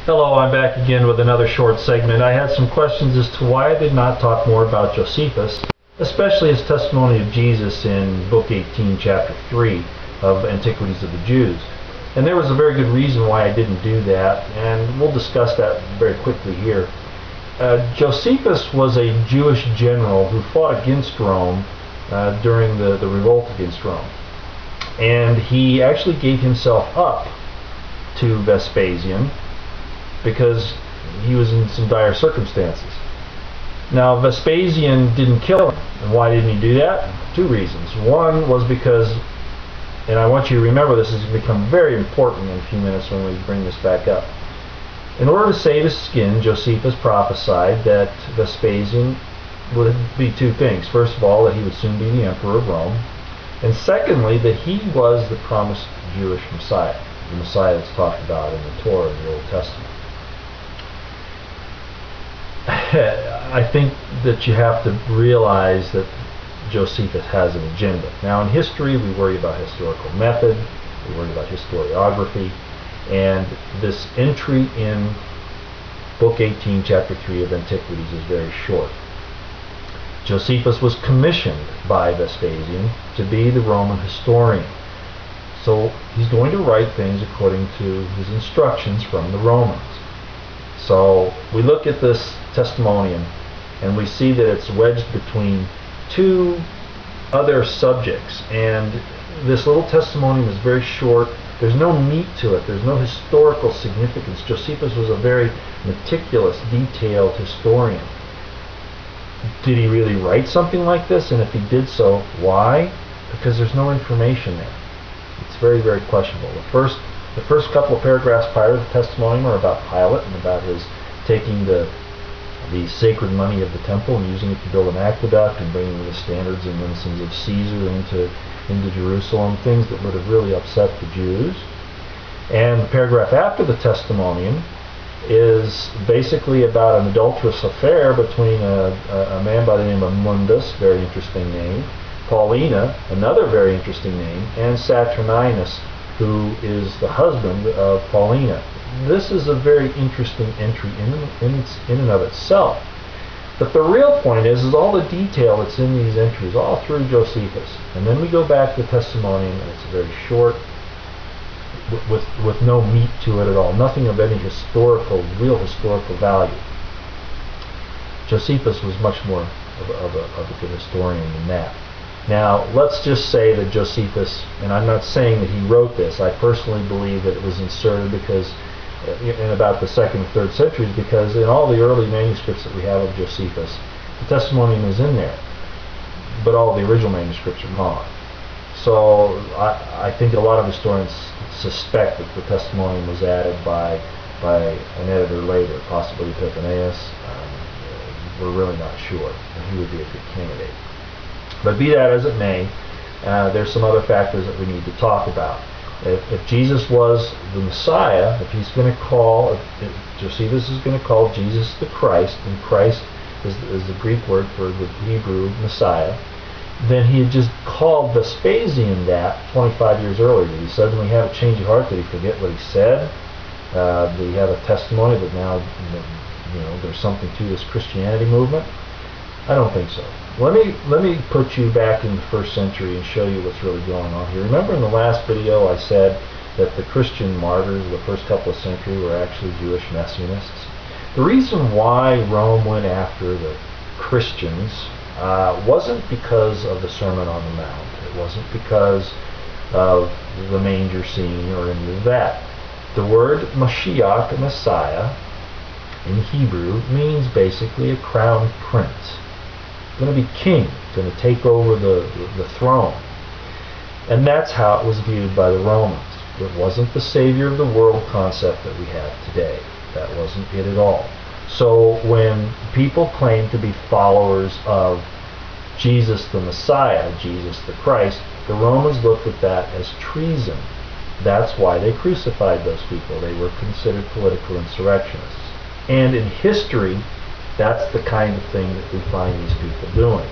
Hello, I'm back again with another short segment. I had some questions as to why I did not talk more about Josephus, especially his testimony of Jesus in Book 18, Chapter 3 of Antiquities of the Jews. And there was a very good reason why I didn't do that, and we'll discuss that very quickly here. Josephus was a Jewish general who fought against Rome during the revolt against Rome. And he actually gave himself up to Vespasian because he was in some dire circumstances. Now, Vespasian didn't kill him. And why didn't he do that? Two reasons. One was because, and I want you to remember this, is going to become very important in a few minutes when we bring this back up. In order to save his skin, Josephus prophesied that Vespasian would be two things. First of all, that he would soon be the emperor of Rome. And secondly, that he was the promised Jewish Messiah, the Messiah that's talked about in the Torah in the Old Testament. I think that you have to realize that Josephus has an agenda. Now, in history, we worry about historical method, we worry about historiography, and this entry in Book 18, Chapter 3 of Antiquities is very short. Josephus was commissioned by Vespasian to be the Roman historian. So he's going to write things according to his instructions from the Romans. So we look at this Testimonium and we see that it's wedged between two other subjects, and this little Testimonium is very short. There's no meat to it. There's no historical significance. Josephus was a very meticulous, detailed historian. Did he really write something like this? And if he did so, why? Because there's no information there. It's very, very questionable. The first couple of paragraphs prior to the Testimonium are about Pilate and about his taking the sacred money of the temple and using it to build an aqueduct and bringing the standards and medicines of Caesar into Jerusalem, things that would have really upset the Jews. And the paragraph after the Testimonium is basically about an adulterous affair between a man by the name of Mundus, very interesting name, Paulina, another very interesting name, and Saturninus, who is the husband of Paulina. This is a very interesting entry in and of itself. But the real point is all the detail that's in these entries, all through Josephus. And then we go back to the Testimonium, and it's very short, with no meat to it at all, nothing of any real historical value. Josephus was much more of a good historian than that. Now, let's just say that Josephus, and I'm not saying that he wrote this, I personally believe that it was inserted because in about the 2nd and 3rd centuries, because in all the early manuscripts that we have of Josephus, the Testimonium is in there, but all the original manuscripts are gone. So I think a lot of historians suspect that the Testimonium was added by an editor later, possibly Epiphanius. We're really not sure, and he would be a good candidate. But be that as it may, there's some other factors that we need to talk about. If Jesus was the Messiah, if he's going to call, if Josephus is going to call Jesus the Christ, and Christ is the Greek word for the Hebrew Messiah, then he had just called Vespasian that 25 years earlier. Did he suddenly have a change of heart? Did he forget what he said? Did he have a testimony that now there's something to this Christianity movement? I don't think so. Let me put you back in the 1st century and show you what's really going on here. Remember in the last video I said that the Christian martyrs of the first couple of centuries were actually Jewish messianists? The reason why Rome went after the Christians wasn't because of the Sermon on the Mount. It wasn't because of the manger scene or any of that. The word Mashiach, Messiah, in Hebrew means basically a crowned prince. Going to be king, going to take over the throne. And that's how it was viewed by the Romans. It wasn't the Savior of the world concept that we have today. That wasn't it at all. So when people claim to be followers of Jesus the Messiah, Jesus the Christ, the Romans looked at that as treason. That's why they crucified those people. They were considered political insurrectionists. And in history, that's the kind of thing that we find these people doing.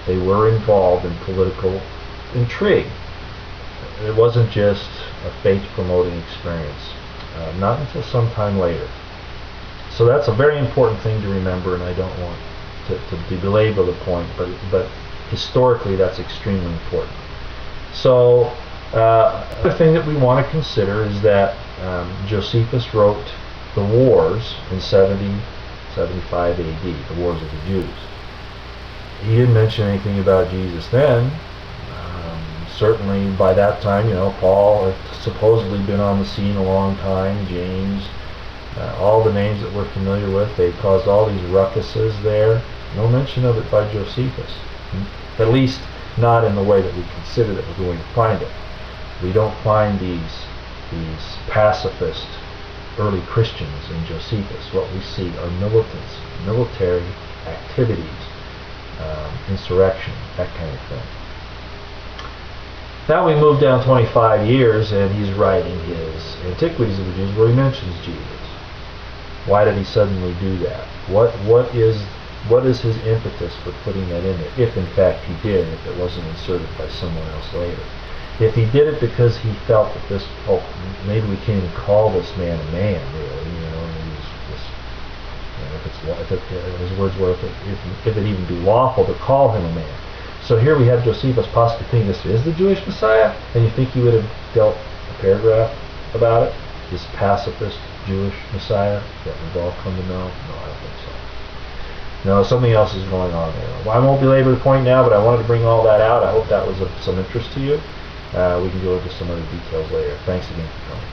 They were involved in political intrigue. It wasn't just a faith-promoting experience. Not until some time later. So that's a very important thing to remember, and I don't want to belabor the point, but historically that's extremely important. So another thing that we want to consider is that Josephus wrote the wars in 75 AD, the wars of the Jews. He didn't mention anything about Jesus then. Certainly by that time, Paul had supposedly been on the scene a long time, James, all the names that we're familiar with. They caused all these ruckuses there. No mention of it by Josephus. At least not in the way that we consider that we're going to find it. We don't find these pacifist early Christians in Josephus. What we see are militants, military activities, insurrection, that kind of thing. Now we move down 25 years, and he's writing his Antiquities of the Jews, where he mentions Jesus. Why did he suddenly do that? What is his impetus for putting that in there, if in fact he did, if it wasn't inserted by someone else later? If he did it because he felt that maybe we can't even call this man a man, really, his words were, if it even be lawful to call him a man. So here we have Josephus possibly thinking this is the Jewish Messiah, and you think he would have dealt a paragraph about it? This pacifist Jewish Messiah that we've all come to know? No, I don't think so. No, something else is going on there. Well, I won't belabor the point now, but I wanted to bring all that out. I hope that was of some interest to you. We can go into some other details later. Thanks again for coming.